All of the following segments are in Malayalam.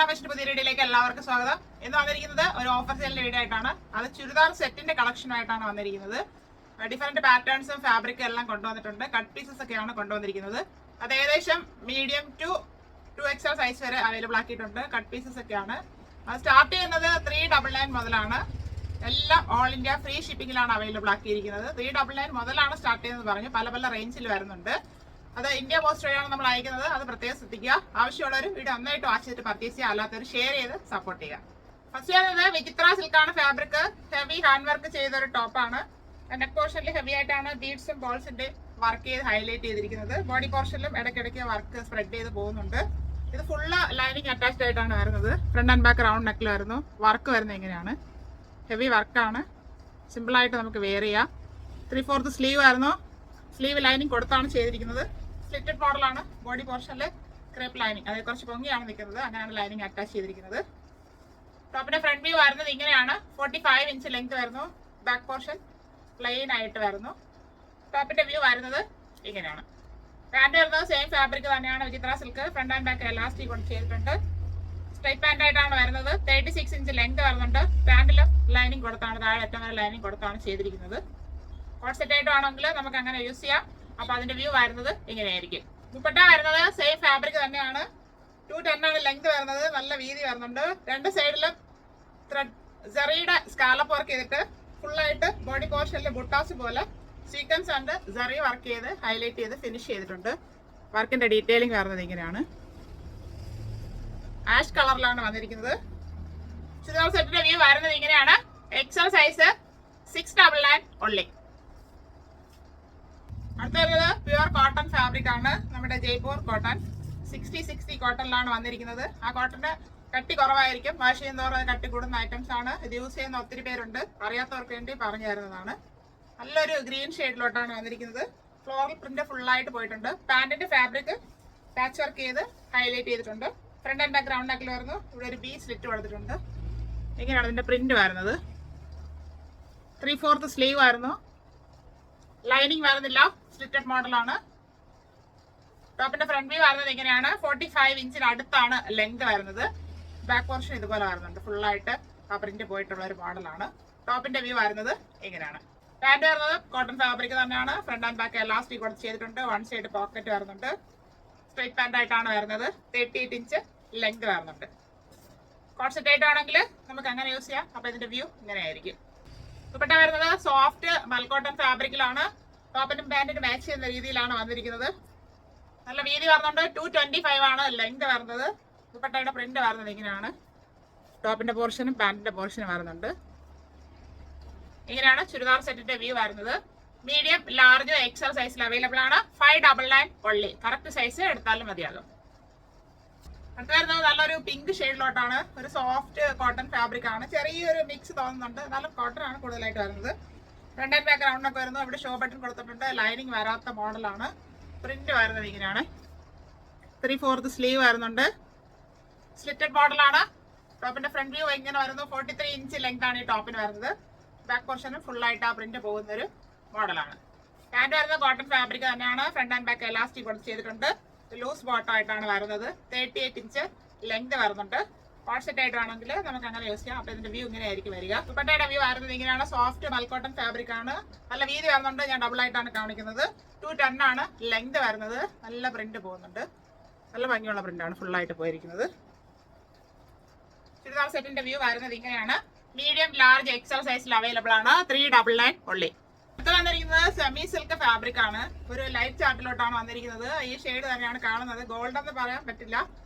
വണ്ട ഫാഷന്റെ പുതിയ വീഡിയോയിലേക്ക് എല്ലാവർക്കും സ്വാഗതം. ഇന്ന് വന്നിരിക്കുന്നത് ഒരു ഓഫർ സെയിലിന്റെ വീഡിയോ ആയിട്ടാണ്. അത് ചുരിദാർ സെറ്റിന്റെ കളക്ഷനുമായിട്ടാണ് വന്നിരിക്കുന്നത്. ഡിഫറെന്റ് പാറ്റേൺസും ഫാബ്രിക്കും എല്ലാം കൊണ്ടുവന്നിട്ടുണ്ട്. കട്ട് പീസസ് ഒക്കെയാണ് കൊണ്ടുവന്നിരിക്കുന്നത്. അത് ഏകദേശം മീഡിയം ടു 2XL സൈസ് വരെ അവൈലബിൾ ആക്കിയിട്ടുണ്ട്. കട്ട് പീസസ് ഒക്കെയാണ്. അത് സ്റ്റാർട്ട് ചെയ്യുന്നത് 399 മുതലാണ്. എല്ലാം ഓൾ ഇന്ത്യ ഫ്രീ ഷിപ്പിംഗിലാണ് അവൈലബിൾ ആക്കിയിരിക്കുന്നത്. 399 മുതലാണ് സ്റ്റാർട്ട് ചെയ്യുന്നത് പറഞ്ഞു. പല പല റേഞ്ചിൽ വരുന്നുണ്ട്. അത് ഇന്ത്യ പോസ്റ്റ് വഴിയാണ് നമ്മൾ അയക്കുന്നത്. അത് പ്രത്യേകം ശ്രദ്ധിക്കുക. ആവശ്യമുള്ളവർ വീഡിയോ നന്നായിട്ട് വാച്ച് ചെയ്തിട്ട് പർച്ചേസ് ചെയ്യുക, അല്ലാത്തവർ ഷെയർ ചെയ്ത് സപ്പോർട്ട് ചെയ്യുക. ഫസ്റ്റ് ചെയ്യുന്നത് വിചിത്ര സിൽക്കാണ് ഫാബ്രിക്. ഹെവി ഹാൻഡ് വർക്ക് ചെയ്ത ഒരു ടോപ്പാണ്. നെക്ക് പോർഷനിൽ ഹെവി ആയിട്ടാണ് ബീഡ്സും ബോൾസിന്റെ വർക്ക് ചെയ്ത് ഹൈലൈറ്റ് ചെയ്തിരിക്കുന്നത്. ബോഡി പോർഷനിലും ഇടയ്ക്കിടയ്ക്ക് വർക്ക് സ്പ്രെഡ് ചെയ്ത് പോകുന്നുണ്ട്. ഇത് ഫുള്ള് ലൈനിങ് അറ്റാച്ച്ഡ് ആയിട്ടാണ് വരുന്നത്. ഫ്രണ്ട് ആൻഡ് ബാക്ക് റൗണ്ട് നെക്കിൽ വരുന്നു. വർക്ക് വരുന്നത് എങ്ങനെയാണ്? ഹെവി വർക്കാണ്. സിമ്പിളായിട്ട് നമുക്ക് വെയർ ചെയ്യാം. 3/4 സ്ലീവ് ആയിരുന്നു. സ്ലീവ് ലൈനിങ് കൊടുത്താണ് ചെയ്തിരിക്കുന്നത്. സ്ലിറ്റഡ് മോഡലാണ്. ബോഡി പോർഷനിൽ ക്രേപ്പ് ലൈനിങ്, അതായത് കുറച്ച് പൊങ്ങിയാണ് നിൽക്കുന്നത്. അങ്ങനെയാണ് ലൈനിങ് അറ്റാച്ച് ചെയ്തിരിക്കുന്നത്. ടോപ്പിന്റെ ഫ്രണ്ട് വ്യൂ വരുന്നത് ഇങ്ങനെയാണ്. 45 ഇഞ്ച് ലെങ്ത് വരുന്നു. ബാക്ക് പോർഷൻ പ്ലെയിൻ ആയിട്ട് വരുന്നു. ടോപ്പിന്റെ വ്യൂ വരുന്നത് ഇങ്ങനെയാണ്. പാന്റ് വരുന്നത് സെയിം ഫാബ്രിക് തന്നെയാണ്. Vichitra silk. Front and back elastic കൊണ്ട് ചെയ്തിട്ടുണ്ട്. സ്ട്രൈറ്റ് പാന്റ് ആയിട്ടാണ് വരുന്നത്. 36 ഇഞ്ച് ലെങ്ത് വരുന്നുണ്ട്. പാന്റിലും ലൈനിങ് കൊടുത്താണ്, താഴെ അറ്റം വരെ ലൈനിങ് കൊടുത്താണ് ചെയ്തിരിക്കുന്നത്. കോട്ട് സെറ്റ് ആയിട്ടാണെങ്കിൽ നമുക്ക് അങ്ങനെ യൂസ് ചെയ്യാം. അപ്പൊ അതിന്റെ വ്യൂ വരുന്നത് ഇങ്ങനെയായിരിക്കും. ദുപ്പട്ട വരുന്നത് സെയിം ഫാബ്രിക് തന്നെയാണ്. 210 ആണ് ലെങ്ത് വരുന്നത്. നല്ല വീതി വരുന്നുണ്ട്. രണ്ട് സൈഡിലും ത്രെഡ് സെറിയുടെ സ്കാലപ്പ് വർക്ക് ചെയ്തിട്ട് ഫുള്ളായിട്ട് ബോഡി പോർഷനിൽ ബുട്ടാസ് പോലെ സീക്വൻസ് ആൻഡ് സെറി വർക്ക് ചെയ്ത് ഹൈലൈറ്റ് ചെയ്ത് ഫിനിഷ് ചെയ്തിട്ടുണ്ട്. വർക്കിന്റെ ഡീറ്റെയിലിംഗ് വരുന്നത് ഇങ്ങനെയാണ്. ആഷ് കളറിലാണ് വന്നിരിക്കുന്നത്. ചുരിദാർ സെറ്റിന്റെ വ്യൂ വരുന്നത് ഇങ്ങനെയാണ്. XL size 699 only. അടുത്ത വരുന്നത് പ്യുവർ കോട്ടൺ ഫാബ്രിക് ആണ്. നമ്മുടെ ജയ്പൂർ കോട്ടൺ 60/60 കോട്ടണിലാണ് വന്നിരിക്കുന്നത്. ആ കോട്ടന്റെ കട്ടി കുറവായിരിക്കും. വാഷ് ചെയ്യുന്നതോറും കട്ടി കൂടുന്ന ഐറ്റംസ് ആണ്. ഇത് യൂസ് ചെയ്യുന്ന ഒത്തിരി പേരുണ്ട്. അറിയാത്തവർക്ക് വേണ്ടി പറഞ്ഞു തരുന്നതാണ്. നല്ലൊരു ഗ്രീൻ ഷെയ്ഡിലോട്ടാണ് വന്നിരിക്കുന്നത്. ഫ്ലോറൽ പ്രിന്റ് ഫുള്ളായിട്ട് പോയിട്ടുണ്ട്. പാന്റിന്റെ ഫാബ്രിക് പാച്ച് വർക്ക് ചെയ്ത് ഹൈലൈറ്റ് ചെയ്തിട്ടുണ്ട്. ഫ്രണ്ട് ആൻഡ് ബാക്ക് റൗണ്ട് നെക്കിൽ വരുന്നു. ഇവിടെ ഒരു ബീ സ്ലിറ്റ് കൊടുത്തിട്ടുണ്ട്. ഇങ്ങനെയാണ് ഇതിന്റെ പ്രിന്റ് വരുന്നത്. 3/4 സ്ലീവ് ആയിരുന്നു. ലൈനിങ് വരുന്നില്ല. സ്ലിറ്റഡ് മോഡലാണ്. ടോപ്പിന്റെ ഫ്രണ്ട് വ്യൂ വരുന്നത് ഇങ്ങനെയാണ്. 45 ഇഞ്ചിന് അടുത്താണ് ലെങ്ത് വരുന്നത്. ബാക്ക് പോർഷൻ ഇതുപോലെ വരുന്നുണ്ട്. ഫുള്ളായിട്ട് ആ പ്രിന്റ് പോയിട്ടുള്ള ഒരു മോഡലാണ്. ടോപ്പിന്റെ വ്യൂ വരുന്നത് ഇങ്ങനെയാണ്. പാന്റ് വരുന്നത് കോട്ടൺ ഫാബ്രിക് തന്നെയാണ്. ഫ്രണ്ട് ആൻഡ് ബാക്ക് എലാസ്റ്റിക് കൊടുത്ത് ചെയ്തിട്ടുണ്ട്. വൺ സൈഡ് പോക്കറ്റ് വരുന്നുണ്ട്. സ്ട്രൈറ്റ് പാന്റ് ആയിട്ടാണ് വരുന്നത്. 38 ഇഞ്ച് ലെങ്ത് വരുന്നുണ്ട്. കോട്ട് സെറ്റ് ആയിട്ടാണെങ്കിൽ നമുക്ക് അങ്ങനെ യൂസ് ചെയ്യാം. അപ്പൊ ഇതിന്റെ വ്യൂ ഇങ്ങനെ ആയിരിക്കും. ദുപ്പട്ട വരുന്നത് സോഫ്റ്റ് മൽക്കോട്ടൺ ഫാബ്രിക്കിലാണ്. ടോപ്പിനും പാന്റിനും മാച്ച് ചെയ്യുന്ന രീതിയിലാണ് വന്നിരിക്കുന്നത്. നല്ല വീതി വരുന്നുണ്ട്. 225 ആണ് ലെങ്ത് വരുന്നത്. ദുപ്പട്ടയുടെ പ്രിന്റ് വരുന്നത് ഇങ്ങനെയാണ്. ടോപ്പിന്റെ പോർഷനും പാന്റിന്റെ പോർഷനും വരുന്നുണ്ട്. ഇങ്ങനെയാണ് ചുരിദാർ സെറ്റിന്റെ വ്യൂ വരുന്നത്. മീഡിയം, ലാർജ്, XL സൈസിൽ അവൈലബിൾ ആണ്. 599 ഓൺലി. കറക്റ്റ് സൈസ് എടുത്താലും മതിയാകും. അടുത്ത വരുന്നത് നല്ലൊരു പിങ്ക് ഷെയ്ഡിലോട്ടാണ്. ഒരു സോഫ്റ്റ് കോട്ടൺ ഫാബ്രിക് ആണ്. ചെറിയൊരു മിക്സ് തോന്നുന്നുണ്ട്. എന്നാലും കോട്ടൺ ആണ് കൂടുതലായിട്ട് വരുന്നത്. ഫ്രണ്ട് ആൻഡ് ബാക്ക് റൗണ്ട് ഒക്കെ വരുന്നു. ഇവിടെ ഷോ ബട്ടൺ കൊടുത്തിട്ടുണ്ട്. ലൈനിങ് വരാത്ത മോഡലാണ്. പ്രിന്റ് വരുന്നത് ഇങ്ങനെയാണ്. 3/4 സ്ലീവ് വരുന്നുണ്ട്. സ്ലിറ്റഡ് മോഡലാണ്. ടോപ്പിന്റെ ഫ്രണ്ട് വ്യൂ ഇങ്ങനെ വരുന്നു. 43 ഇഞ്ച് ലെങ്ത് ആണ് ഈ ടോപ്പിന് വരുന്നത്. ബാക്ക് പോർഷനും ഫുള്ളായിട്ട് ആ പ്രിന്റ് പോകുന്ന ഒരു മോഡലാണ്. പാന്റ് വരുന്നത് കോട്ടൺ ഫാബ്രിക് തന്നെയാണ്. ഫ്രണ്ട് ആൻഡ് ബാക്ക് എലാസ്റ്റിക് കൊടുത്ത് ചെയ്തിട്ടുണ്ട്. ലൂസ് ബോട്ടം ആയിട്ടാണ് വരുന്നത്. 38 ഇഞ്ച് ലെങ്ത് വരുന്നുണ്ട്. കോട്ട് സെറ്റ് ആയിട്ടാണെങ്കിൽ നമുക്ക് അങ്ങനെ യൂസ് ചെയ്യാം. അപ്പൊ ഇതിന്റെ വ്യൂ ഇങ്ങനെ ആയിരിക്കും വരിക. ദുപ്പട്ടയുടെ വ്യൂ വരുന്നത് ഇങ്ങനെയാണ്. സോഫ്റ്റ് മൽക്കോട്ടൺ ഫാബ്രിക് ആണ്. നല്ല വീതി വരുന്നുണ്ട്. ഞാൻ ഡബിൾ ആയിട്ടാണ് കാണിക്കുന്നത്. 210 ആണ് ലെങ്ത് വരുന്നത്. നല്ല പ്രിന്റ് പോകുന്നുണ്ട്. നല്ല ഭംഗിയുള്ള പ്രിന്റാണ് ഫുള്ളായിട്ട് പോയിരിക്കുന്നത്. ചുരിദാർ സെറ്റിന്റെ വ്യൂ വരുന്നത് ഇങ്ങനെയാണ്. മീഡിയം, ലാർജ്, XL സൈസിൽ അവൈലബിൾ ആണ്. 399 ഓൺലി. അടുത്ത് വന്നിരിക്കുന്നത് സെമി സിൽക്ക് ഫാബ്രിക് ആണ്. ഒരു ലൈറ്റ് ചാർട്ടിലോട്ടാണ് വന്നിരിക്കുന്നത്. ഈ ഷെയ്ഡ് തന്നെയാണ് കാണുന്നത്. ഗോൾഡ് എന്ന് പറയാൻ പറ്റില്ല.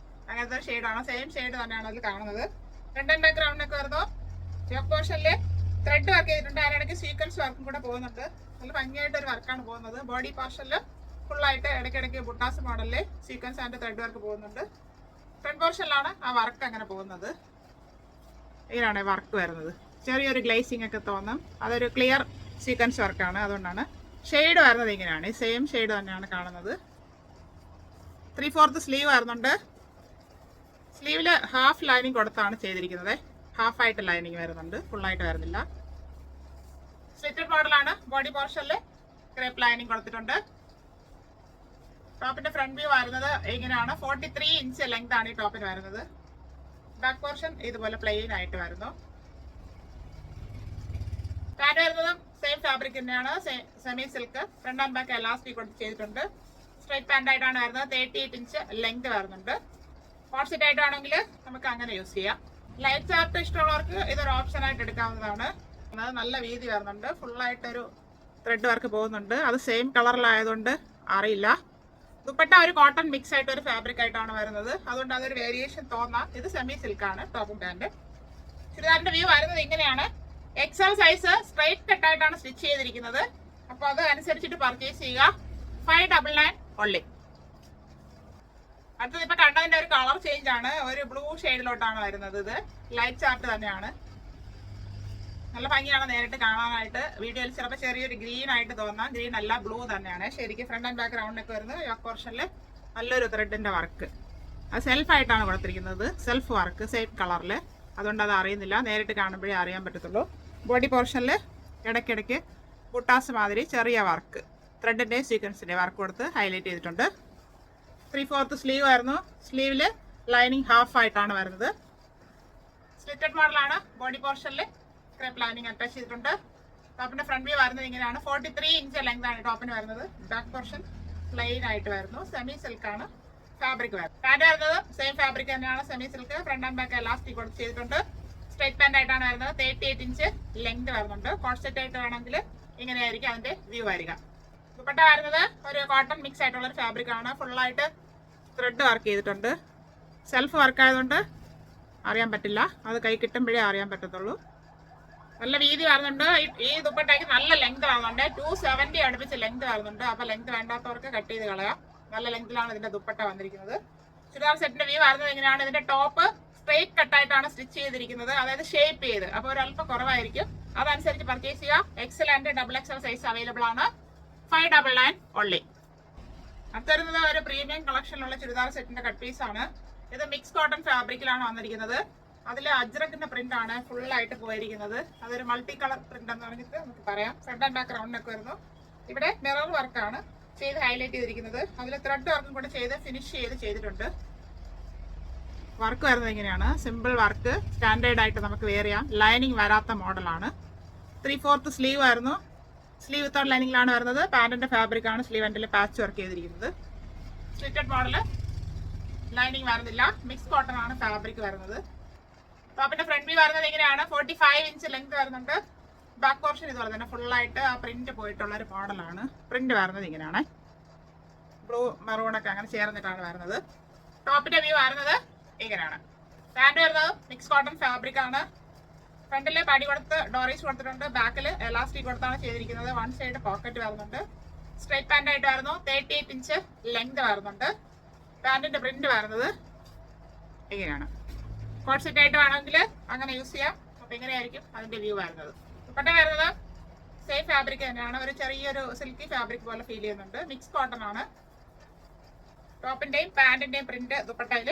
അങ്ങനത്തെ ഷെയ്ഡാണ്. സെയിം ഷെയ്ഡ് തന്നെയാണ് അതിൽ കാണുന്നത്. ഫ്രണ്ട് ആൻഡ് ബാക്ക് റൗണ്ട് ഒക്കെ വരുന്നു. യോക്ക് പോർഷനിൽ ത്രെഡ് വർക്ക് ചെയ്തിട്ടുണ്ട്. അതിനിടയ്ക്ക് സീക്വൻസ് വർക്കും കൂടെ പോകുന്നുണ്ട്. നല്ല ഭംഗിയായിട്ട് ഒരു വർക്കാണ് പോകുന്നത്. ബോഡി പോർഷനിൽ ഫുള്ളായിട്ട് ഇടയ്ക്കിടയ്ക്ക് ബുട്ടാസ് മോഡലിൽ സീക്വൻസ് ആൻഡ് ത്രെഡ് വർക്ക് പോകുന്നുണ്ട്. ഫ്രണ്ട് പോർഷനിലാണ് ആ വർക്ക് അങ്ങനെ പോകുന്നത്. ഇങ്ങനെയാണ് വർക്ക് വരുന്നത്. ചെറിയൊരു ഗ്ലേസിംഗ് ഒക്കെ തോന്നും. അതൊരു ക്ലിയർ സീക്വൻസ് വർക്കാണ്. അതുകൊണ്ടാണ് ഷെയ്ഡ് വരുന്നത് ഇങ്ങനെയാണ്. ഈ സെയിം ഷെയ്ഡ് തന്നെയാണ് കാണുന്നത്. 3/4 സ്ലീവ് വരുന്നുണ്ട്. സ്ലീവില് ഹാഫ് ലൈനിങ് കൊടുത്താണ് ചെയ്തിരിക്കുന്നത്. ഹാഫ് ആയിട്ട് ലൈനിങ് വരുന്നുണ്ട്. ഫുള്ളായിട്ട് വരുന്നില്ല. സ്ലിറ്റഡ് മോഡലാണ്. ബോഡി പോർഷനിൽ ക്രേപ്പ് ലൈനിങ് കൊടുത്തിട്ടുണ്ട്. ടോപ്പിന്റെ ഫ്രണ്ട് വ്യൂ വരുന്നത് ഇങ്ങനെയാണ്. 43 ഇഞ്ച് ലെങ്ത് ആണ് ഈ ടോപ്പിന് വരുന്നത്. ബാക്ക് പോർഷൻ ഇതുപോലെ പ്ലെയിൻ ആയിട്ട് വരുന്നു. പാന്റ് വരുന്നതും സെയിം ഫാബ്രിക് തന്നെയാണ്, semi silk. Front and back elastic കൊടുത്ത് ചെയ്തിട്ടുണ്ട്. സ്ട്രൈറ്റ് പാന്റ് ആയിട്ടാണ് വരുന്നത്. 38 ഇഞ്ച് ലെങ്ത് വരുന്നുണ്ട്. കോട്ട് സെറ്റ് ആയിട്ടാണെങ്കിൽ നമുക്ക് അങ്ങനെ യൂസ് ചെയ്യാം. ലൈറ്റ് ചാർട്ട് ഇഷ്ടമുള്ളവർക്ക് ഇതൊരു ഓപ്ഷൻ ആയിട്ട് എടുക്കാവുന്നതാണ്. നല്ല വീതി വരുന്നുണ്ട്. ഫുള്ളായിട്ടൊരു ത്രെഡ് വർക്ക് പോകുന്നുണ്ട്. അത് സെയിം കളറിലായതുകൊണ്ട് അറിയില്ല. ദുപ്പട്ട ഒരു കോട്ടൺ മിക്സ് ആയിട്ട് ഒരു ഫാബ്രിക് ആയിട്ടാണ് വരുന്നത്. അതുകൊണ്ട് അതൊരു വേരിയേഷൻ തോന്നാം. ഇത് സെമി സിൽക്കാണ് ടോപ്പും പാന്റ്. ചുരിദാറിന്റെ വ്യൂ വരുന്നത് ഇങ്ങനെയാണ്. എക്സൽ സൈസ് സ്ട്രൈറ്റ് കട്ടായിട്ടാണ് സ്റ്റിച്ച് ചെയ്തിരിക്കുന്നത്. അപ്പോൾ അത് അനുസരിച്ചിട്ട് പർച്ചേസ് ചെയ്യുക. 599 only. അടുത്തത് ഇപ്പൊ കണ്ടതിന്റെ ഒരു കളർ ചേഞ്ച് ആണ്. ഒരു ബ്ലൂ ഷെയ്ഡിലോട്ടാണ് വരുന്നത്. ഇത് ലൈറ്റ് ചാർട്ട് തന്നെയാണ്. നല്ല ഭംഗിയാണ് നേരിട്ട് കാണാനായിട്ട്. വീഡിയോയിൽ ചിലപ്പോൾ ചെറിയൊരു ഗ്രീൻ ആയിട്ട് തോന്നാം. ഗ്രീൻ അല്ല, ബ്ലൂ തന്നെയാണ്. ശരിക്കും ഫ്രണ്ട് ആൻഡ് ബാക്ക് റൗണ്ടിനൊക്കെ വരുന്നത് യോക്ക് പോർഷനിൽ നല്ലൊരു ത്രെഡിന്റെ വർക്ക്. അത് സെൽഫ് ആയിട്ടാണ് കൊടുത്തിരിക്കുന്നത്. സെൽഫ് വർക്ക് സെയിം കളറിൽ. അതുകൊണ്ട് അത് അറിയുന്നില്ല, നേരിട്ട് കാണുമ്പോഴേ അറിയാൻ പറ്റത്തുള്ളൂ. ബോഡി പോർഷനിൽ ഇടയ്ക്കിടയ്ക്ക് ബുട്ടാസ് മാതിരി ചെറിയ വർക്ക്, ത്രെഡിന്റെ സീക്വൻസിന്റെ വർക്ക് കൊടുത്ത് ഹൈലൈറ്റ് ചെയ്തിട്ടുണ്ട്. 3/4 സ്ലീവ് ആയിരുന്നു. സ്ലീവിൽ ലൈനിങ് ഹാഫ് ആയിട്ടാണ് വരുന്നത്. സ്ലിറ്റഡ് മോഡലാണ്. ബോഡി പോർഷനിൽ ക്രേപ്പ് ലൈനിങ് അറ്റാച്ച് ചെയ്തിട്ടുണ്ട്. ടോപ്പിന്റെ ഫ്രണ്ട് വ്യൂ വരുന്നത് ഇങ്ങനെയാണ്. 43 ഇഞ്ച് ലെങ്ത് ആണ് ടോപ്പിന് വരുന്നത്. ബാക്ക് പോർഷൻ പ്ലെയിൻ ആയിട്ട് വരുന്നു. സെമി സിൽക്ക് ആണ് ഫാബ്രിക് വരുന്നത്. പാന്റ് വരുന്നത് സെയിം ഫാബ്രിക് തന്നെയാണ്, semi silk. Front and back elastic കൊടുത്ത് ചെയ്തിട്ടുണ്ട്. സ്ട്രൈറ്റ് പാന്റ് ആയിട്ടാണ് വരുന്നത്. 38 ഇഞ്ച് ലെങ്ത് വരുന്നുണ്ട്. കോട്ട് സെറ്റ് ആയിട്ട് വേണമെങ്കിൽ ഇങ്ങനെയായിരിക്കും അതിന്റെ വ്യൂ വരിക. ദുപ്പട്ട വരുന്നത് ഒരു കോട്ടൺ മിക്സ് ആയിട്ടുള്ള ഒരു ഫാബ്രിക് ആണ്. ഫുള്ളായിട്ട് ത്രെഡ് വർക്ക് ചെയ്തിട്ടുണ്ട്. സെൽഫ് വർക്ക് ആയതുകൊണ്ട് അറിയാൻ പറ്റില്ല, അത് കൈ കിട്ടുമ്പോഴേ അറിയാൻ പറ്റത്തുള്ളൂ. നല്ല വീതി വരുന്നുണ്ട്. ഈ ദുപ്പട്ടയ്ക്ക് നല്ല ലെങ്ത് വരുന്നുണ്ട്. 270 അടുപ്പിച്ച് ലെങ്ത് വരുന്നുണ്ട്. അപ്പൊ ലെങ്ത് വേണ്ടാത്തവർക്ക് കട്ട് ചെയ്ത് കളയാം. നല്ല ലെങ്തിലാണ് ഇതിന്റെ ദുപ്പട്ട വന്നിരിക്കുന്നത്. ചുരിദാർ സെറ്റിന്റെ വ്യൂ വരുന്നത് എങ്ങനെയാണ്? ഇതിന്റെ ടോപ്പ് സ്ട്രേറ്റ് കട്ടായിട്ടാണ് സ്റ്റിച്ച് ചെയ്തിരിക്കുന്നത്, അതായത് ഷേപ്പ് ചെയ്ത്. അപ്പോൾ ഒരല്പം കുറവായിരിക്കും. അതനുസരിച്ച് പർച്ചേസ് ചെയ്യാം. Excel and XXL size available ആണ്. 599 only. അടുത്തരുന്നത് ഒരു പ്രീമിയം കളക്ഷനിലുള്ള ചുരിദാർ സെറ്റിന്റെ കട്ട് പീസ് ആണ്. ഇത് മിക്സ് കോട്ടൺ ഫാബ്രിക്കിലാണ് വന്നിരിക്കുന്നത്. അതിൽ അജ്രക്കിന്റെ പ്രിന്റ് ആണ് ഫുൾ ആയിട്ട് പോയിരിക്കുന്നത്. അതൊരു മൾട്ടി കളർ പ്രിന്റ് എന്ന് പറഞ്ഞിട്ട് നമുക്ക് പറയാം. ഫ്രണ്ട് ആൻഡ് ബാക്ക് റൗണ്ടിനൊക്കെ വരുന്നു. ഇവിടെ മിറർ വർക്കാണ് ചെയ്ത് ഹൈലൈറ്റ് ചെയ്തിരിക്കുന്നത്. അതിൽ ത്രെഡ് വർക്കും കൂടെ ചെയ്ത് ഫിനിഷ് ചെയ്തിട്ടുണ്ട്. വർക്ക് വരുന്നത് ഇങ്ങനെയാണ്. സിമ്പിൾ വർക്ക്, സ്റ്റാൻഡേർഡ് ആയിട്ട് നമുക്ക് വെയർ ചെയ്യാം. ലൈനിങ് വരാത്ത മോഡലാണ്. 3/4 സ്ലീവ് ആയിരുന്നു. സ്ലീവ് വിത്തൗട്ട് ലൈനിങ്ങിലാണ് വരുന്നത്. പാന്റിന്റെ ഫാബ്രിക് ആണ് സ്ലീവ് എൻഡിൽ പാച്ച് വർക്ക് ചെയ്തിരിക്കുന്നത്. സ്ലിറ്റഡ് മോഡല്, ലൈനിങ് വരുന്നില്ല. മിക്സ് കോട്ടൺ ആണ് ഫാബ്രിക് വരുന്നത്. ടോപ്പിന്റെ ഫ്രണ്ട് വ്യൂ വരുന്നത് ഇങ്ങനെയാണ്. 45 ഇഞ്ച് ലെങ്ത് വരുന്നുണ്ട്. ബാക്ക് പോർഷൻ ഇതുപോലെ തന്നെ ഫുള്ളായിട്ട് ആ പ്രിന്റ് പോയിട്ടുള്ള ഒരു മോഡലാണ്. പ്രിന്റ് വരുന്നത് ഇങ്ങനെയാണ്. ബ്ലൂ മെറൂണൊക്കെ അങ്ങനെ ചേർന്നിട്ടാണ് വരുന്നത്. ടോപ്പിന്റെ വ്യൂ വരുന്നത് ഇങ്ങനെയാണ്. പാന്റ് വരുന്നത് മിക്സ് കോട്ടൺ ഫാബ്രിക് ആണ്. ഫ്രണ്ടില് പടി കൊടുത്ത് ഡോറീസ് കൊടുത്തിട്ടുണ്ട്. ബാക്കിൽ എലാസ്റ്റിക് കൊടുത്താണ് ചെയ്തിരിക്കുന്നത്. വൺ സൈഡ് പോക്കറ്റ് വരുന്നുണ്ട്. സ്ട്രൈറ്റ് പാന്റ് ആയിട്ട് വരുന്നു. 38 ഇഞ്ച് ലെങ്ത് വരുന്നുണ്ട്. പാന്റിന്റെ പ്രിന്റ് വരുന്നത് ഇങ്ങനെയാണ്. കോട്ട് സെറ്റ് ആയിട്ട് വേണമെങ്കിൽ അങ്ങനെ യൂസ് ചെയ്യാം. അപ്പൊ ഇങ്ങനെയായിരിക്കും അതിന്റെ വ്യൂ വരുന്നത്. ദുപ്പട്ട വരുന്നത് സെയിം ഫാബ്രിക് തന്നെയാണ്. ഒരു ചെറിയൊരു സിൽക്കി ഫാബ്രിക് പോലെ ഫീൽ ചെയ്യുന്നുണ്ട്. മിക്സ് കോട്ടൺ ആണ്. ടോപ്പിന്റെയും പാന്റിന്റെയും പ്രിന്റ് ദുപ്പട്ടയിൽ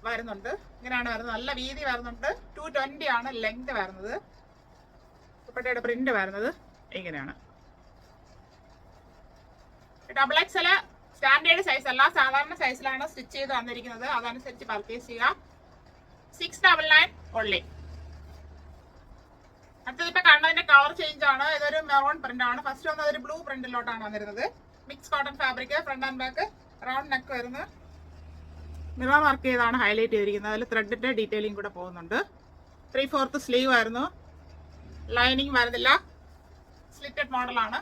വരുന്നുണ്ട്. ഇങ്ങനെയാണ് വരുന്നത്. നല്ല വീതി വരുന്നുണ്ട്. 220 ആണ് ലെങ്ത് വരുന്നത്. ദുപ്പട്ടയുടെ പ്രിന്റ് വരുന്നത് ഇങ്ങനെയാണ്. XXL സ്റ്റാൻഡേർഡ് സൈസ് അല്ല, സാധാരണ സൈസിലാണ് സ്റ്റിച്ച് ചെയ്ത് വന്നിരിക്കുന്നത്. അതനുസരിച്ച് പർച്ചേസ് ചെയ്യുക. 699 only. അടുത്തത് ഇപ്പൊ കണ്ടതിന്റെ കളർ ചേഞ്ച് ആണ്. ഇതൊരു മെറൂൺ പ്രിന്റ് ആണ്. ഫസ്റ്റ് വന്നത് ഒരു ബ്ലൂ പ്രിന്റിലോട്ടാണ് വന്നിരുന്നത്. Mix cotton fabric. Front and back round neck വരുന്നത്. മിറർ വർക്ക് ചെയ്താണ് ഹൈലൈറ്റ് ചെയ്തിരിക്കുന്നത്. അതിൽ ത്രെഡിന്റെ ഡീറ്റെയിലിംഗ് കൂടെ പോകുന്നുണ്ട്. 3/4 സ്ലീവ് ആയിരുന്നു. ലൈനിങ് വരുന്നില്ല. സ്ലിറ്റഡ് മോഡലാണ്.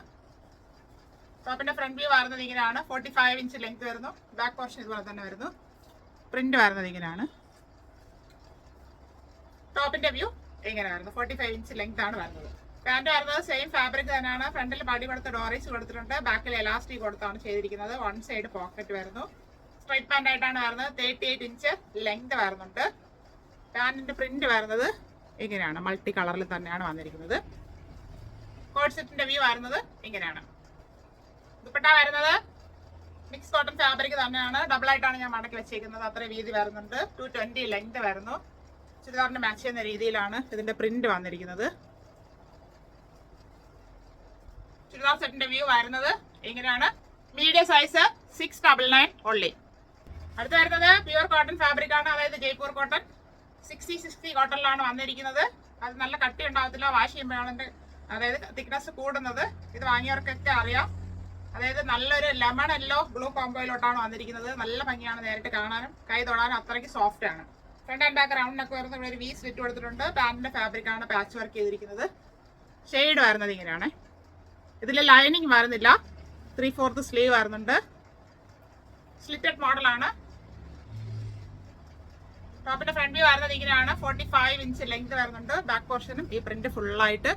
ടോപ്പിന്റെ ഫ്രണ്ട് വ്യൂ വരുന്നത് ഇങ്ങനെയാണ്. 45 ഇഞ്ച് ലെങ്ത് വരുന്നു. ബാക്ക് പോർഷൻ ഇതുപോലെ തന്നെ വരുന്നു. പ്രിന്റ് വരുന്നത് ഇങ്ങനെയാണ്. ടോപ്പിന്റെ വ്യൂ ഇങ്ങനെ വരുന്നു. 45 ഇഞ്ച് ലെങ്ത് ആണ് വരുന്നത്. പാന്റ് വരുന്നത് സെയിം ഫാബ്രിക് തന്നെയാണ്. ഫ്രണ്ടിൽ പടി കൊടുത്ത് ഡോറീസ് കൊടുത്തിട്ടുണ്ട്. ബാക്കിൽ എലാസ്റ്റിക് കൊടുത്താണ് ചെയ്തിരിക്കുന്നത്. വൺ സൈഡ് പോക്കറ്റ് വരുന്നു. സ്ട്രൈറ്റ് പാന്റ് ആയിട്ടാണ് വരുന്നത്. 38 ഇഞ്ച് ലെങ്ത് വരുന്നുണ്ട്. പാന്റിന്റെ പ്രിന്റ് വരുന്നത് ഇങ്ങനെയാണ്. മൾട്ടി കളറിൽ തന്നെയാണ് വന്നിരിക്കുന്നത്. കോട്ട് സെറ്റിന്റെ വ്യൂ വരുന്നത് ഇങ്ങനെയാണ്. ദുപ്പട്ട വരുന്നത് മിക്സ് കോട്ടൺ ഫാബ്രിക് തന്നെയാണ്. ഡബിൾ ആയിട്ടാണ് ഞാൻ മടക്കി വെച്ചേക്കുന്നത്. അത്ര വീതി വരുന്നുണ്ട്. 220 ലെങ്ത് വരുന്നു. ചുരിദാറിന് മാച്ച് ചെയ്യുന്ന രീതിയിലാണ് ഇതിന്റെ പ്രിന്റ് വന്നിരിക്കുന്നത്. ചുരിദാർ സെറ്റിന്റെ വ്യൂ വരുന്നത് ഇങ്ങനെയാണ്. Medium size 699 only. അടുത്ത് വരുന്നത് പ്യുവർ കോട്ടൺ ഫാബ്രിക് ആണ്, അതായത് ജയ്പൂർ കോട്ടൺ. 60 കോട്ടണിലാണ് വന്നിരിക്കുന്നത്. അത് നല്ല കട്ടി ഉണ്ടാകത്തില്ല, വാഷ് ചെയ്യുമ്പോഴാണ് അതിന്റെ അതായത് തിക്നെസ് കൂടുന്നത്. ഇത് വാങ്ങിയവർക്കൊക്കെ അറിയാം. അതായത് നല്ലൊരു ലെമൺ യെല്ലോ ബ്ലൂ കോംബോയിലോട്ടാണ് വന്നിരിക്കുന്നത്. നല്ല ഭംഗിയാണ് നേരിട്ട് കാണാനും കൈ തൊടാനും അത്രയ്ക്ക് സോഫ്റ്റ് ആണ്. ഫ്രണ്ട് ആൻഡ് ബാക്ക് റൗണ്ടിനൊക്കെ വരുന്ന ഇവിടെ ഒരു വി സ്ലിറ്റ് കൊടുത്തിട്ടുണ്ട്. പാന്റിന്റെ ഫാബ്രിക് ആണ് പാച്ച് വർക്ക് ചെയ്തിരിക്കുന്നത്. ഷെയ്ഡ് വരുന്നത് ഇങ്ങനെയാണ്. ഇതിൽ ലൈനിങ് വരുന്നില്ല. 3/4 സ്ലീവ് വരുന്നുണ്ട്. സ്ലിറ്റഡ് മോഡലാണ്. ടോപ്പിന്റെ ഫ്രണ്ട് വ്യൂ വരുന്നത് ഇങ്ങനെയാണ്. 45 ഇഞ്ച് ലെങ്ത് വരുന്നുണ്ട്. ബാക്ക് പോർഷനും ഈ പ്രിന്റ് ഫുള്ളായിട്ട്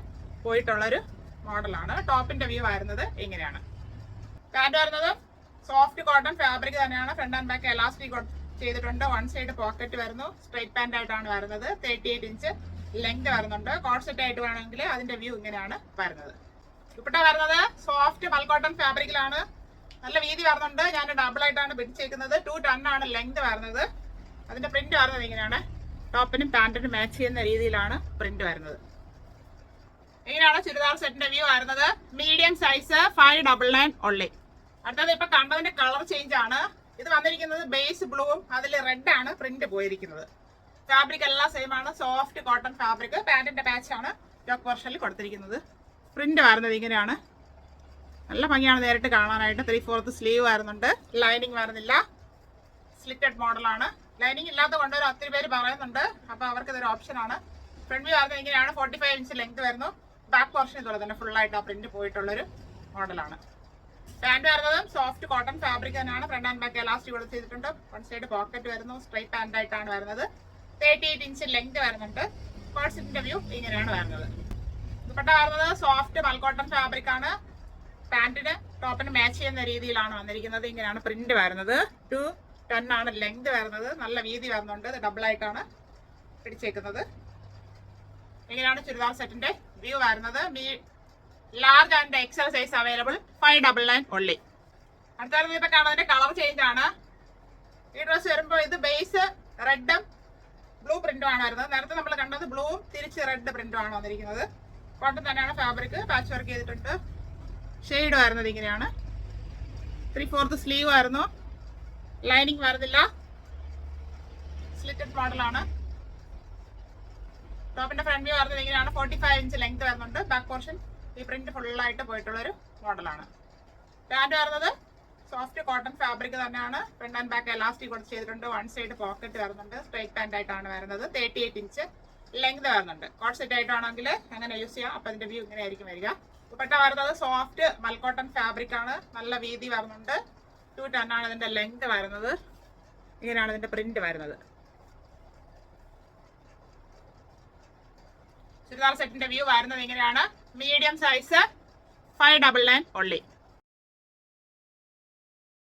പോയിട്ടുള്ളൊരു മോഡലാണ്. ടോപ്പിന്റെ വ്യൂ വരുന്നത് ഇങ്ങനെയാണ്. പാന്റ് വരുന്നത് സോഫ്റ്റ് കോട്ടൺ ഫാബ്രിക് തന്നെയാണ്. ഫ്രണ്ട് ആൻഡ് ബാക്ക് എലാസ്റ്റിക് ചെയ്തിട്ടുണ്ട്. വൺ സൈഡ് പോക്കറ്റ് വരുന്നു. സ്ട്രൈറ്റ് പാന്റ് ആയിട്ടാണ് വരുന്നത്. 38 ഇഞ്ച് ലെങ്ത് വരുന്നുണ്ട്. കോട്ട് സെറ്റ് ആയിട്ട് വേണമെങ്കിൽ അതിന്റെ വ്യൂ ഇങ്ങനെയാണ് വരുന്നത്. ദുപ്പട്ട വരുന്നത് സോഫ്റ്റ് മൽക്കോട്ടൺ ഫാബ്രിക്കിലാണ്. നല്ല വീതി വരുന്നുണ്ട്. ഞാൻ ഡബിൾ ആയിട്ടാണ് പിടിച്ചേക്കുന്നത്. 210 ആണ് ലെങ്ത് വരുന്നത്. അതിന്റെ പ്രിന്റ് വരുന്നത് ഇങ്ങനെയാണ്. ടോപ്പിനും പാന്റിനും മാച്ച് ചെയ്യുന്ന രീതിയിലാണ് പ്രിന്റ് വരുന്നത്. ഇങ്ങനെയാണ് ചുരിദാർ സെറ്റിന്റെ വ്യൂ വരുന്നത്. Medium size 599 only. അടുത്തത് ഇപ്പൊ കണ്ടതിന്റെ കളർ ചേഞ്ച് ആണ്. ഇത് വന്നിരിക്കുന്നത് ബേസ് ബ്ലൂവും അതിൽ റെഡ് ആണ് പ്രിന്റ് പോയിരിക്കുന്നത്. ഫാബ്രിക് എല്ലാം സെയിം ആണ്. Soft cotton fabric. പാന്റിന്റെ പാച്ച് ആണ് യോക്ക് പോർഷനിൽ കൊടുത്തിരിക്കുന്നത്. പ്രിന്റ് വരുന്നത് ഇങ്ങനെയാണ്. നല്ല ഭംഗിയാണ് നേരിട്ട് കാണാനായിട്ട്. 3/4 സ്ലീവ് വരുന്നുണ്ട്. ലൈനിങ് വരുന്നില്ല. സ്ലിറ്റഡ് മോഡലാണ്. ലൈനിങ് ഇല്ലാത്ത കൊണ്ടുവരും ഒത്തിരി പേര് പറയുന്നുണ്ട്. അപ്പൊ അവർക്ക് ഇതൊരു ഓപ്ഷൻ ആണ്. ഫ്രണ്ട് വ്യൂ വരുന്നത് ഇങ്ങനെയാണ്. 45 ഇഞ്ച് ലെങ്ത് വരുന്നു. ബാക്ക് പോർഷൻ ഇതുപോലെ തന്നെ ഫുൾ ആയിട്ട് ആ പ്രിന്റ് പോയിട്ടുള്ളൊരു മോഡലാണ്. പാന്റ് വരുന്നത് സോഫ്റ്റ് കോട്ടൺ ഫാബ്രിക് തന്നെയാണ്. ഫ്രണ്ട് ആൻഡ് ബാക്ക് എലാസ്റ്റിക് കൊടുത്ത് ചെയ്തിട്ടുണ്ട്. വൺ സൈഡ് പോക്കറ്റ് വരുന്നു. സ്ട്രൈറ്റ് പാന്റ് ആയിട്ടാണ് വരുന്നത്. 38 ഇഞ്ച് ലെങ്ത് വരുന്നുണ്ട്. കോട്ട് സെറ്റിന്റെ വ്യൂ ഇങ്ങനെയാണ് വരുന്നത്. ദുപ്പട്ട വരുന്നത് സോഫ്റ്റ് മൽക്കോട്ടൺ ഫാബ്രിക് ആണ്. പാന്റിന് ടോപ്പിന് മാച്ച് ചെയ്യുന്ന രീതിയിലാണ് വന്നിരിക്കുന്നത്. ഇങ്ങനെയാണ് പ്രിന്റ് വരുന്നത്. 210 ആണ് ലെങ്ത് വരുന്നത്. നല്ല വീതി വരുന്നുണ്ട്. ഇത് ഡബിൾ ആയിട്ടാണ് പിടിച്ചേക്കുന്നത്. ഇങ്ങനെയാണ് ചുരിദാർ സെറ്റിന്റെ വ്യൂ വരുന്നത്. Large and XL size available. 599 only. അടുത്ത ഇപ്പൊ കാണുന്നതിന്റെ കളർ ചേഞ്ച് ആണ്. ഈ ഡ്രസ് വരുമ്പോൾ ഇത് ബേസ് റെഡും ബ്ലൂ പ്രിന്റും ആണ് വരുന്നത്. നേരത്തെ നമ്മൾ കണ്ടത് ബ്ലൂവും തിരിച്ച് റെഡ് പ്രിന്റും ആണ് വന്നിരിക്കുന്നത്. കോട്ടൺ തന്നെയാണ് ഫാബ്രിക്. പാച്ച് വർക്ക് ചെയ്തിട്ടുണ്ട്. ഷെയ്ഡ് വരുന്നത് ഇങ്ങനെയാണ്. 3/4 സ്ലീവ് വരുന്നു. ലൈനിങ് വരുന്നില്ല. സ്ലിറ്റഡ് മോഡലാണ്. ടോപ്പിന്റെ ഫ്രണ്ട് വ്യൂ വരുന്നത് ഇങ്ങനെയാണ്. 45 ഇഞ്ച് ലെങ്ത് വരുന്നുണ്ട്. ബാക്ക് പോർഷൻ ഈ പ്രിന്റ് ഫുള്ളായിട്ട് പോയിട്ടുള്ള ഒരു മോഡലാണ്. പാന്റ് വരുന്നത് സോഫ്റ്റ് കോട്ടൺ ഫാബ്രിക് തന്നെയാണ്. ഫ്രണ്ട് ആൻഡ് ബാക്ക് എലാസ്റ്റിക് കൊടുത്ത് ചെയ്തിട്ടുണ്ട്. വൺ സൈഡ് പോക്കറ്റ് വരുന്നുണ്ട്. സ്ട്രൈറ്റ് പാന്റ് ആയിട്ടാണ് വരുന്നത്. 38 ഇഞ്ച് ലെങ്ത് വരുന്നുണ്ട്. കോട്ട് സെറ്റ് ആയിട്ടാണെങ്കിൽ അങ്ങനെ യൂസ് ചെയ്യാം. അപ്പൊ അതിന്റെ വ്യൂ ഇങ്ങനെ ആയിരിക്കും വരിക. ദുപ്പട്ട വരുന്നത് സോഫ്റ്റ് മൽക്കോട്ടൺ ഫാബ്രിക് ആണ്. നല്ല വീതി വരുന്നുണ്ട്. 210 ആണ് ഇതിന്റെ ലെങ്ത് വരുന്നത്. ഇങ്ങനെയാണ് ഇതിന്റെ പ്രിന്റ് വരുന്നത്. ചുരിദാർ സെറ്റിന്റെ വ്യൂ വരുന്നത് ഇങ്ങനെയാണ്. Medium size 599 only.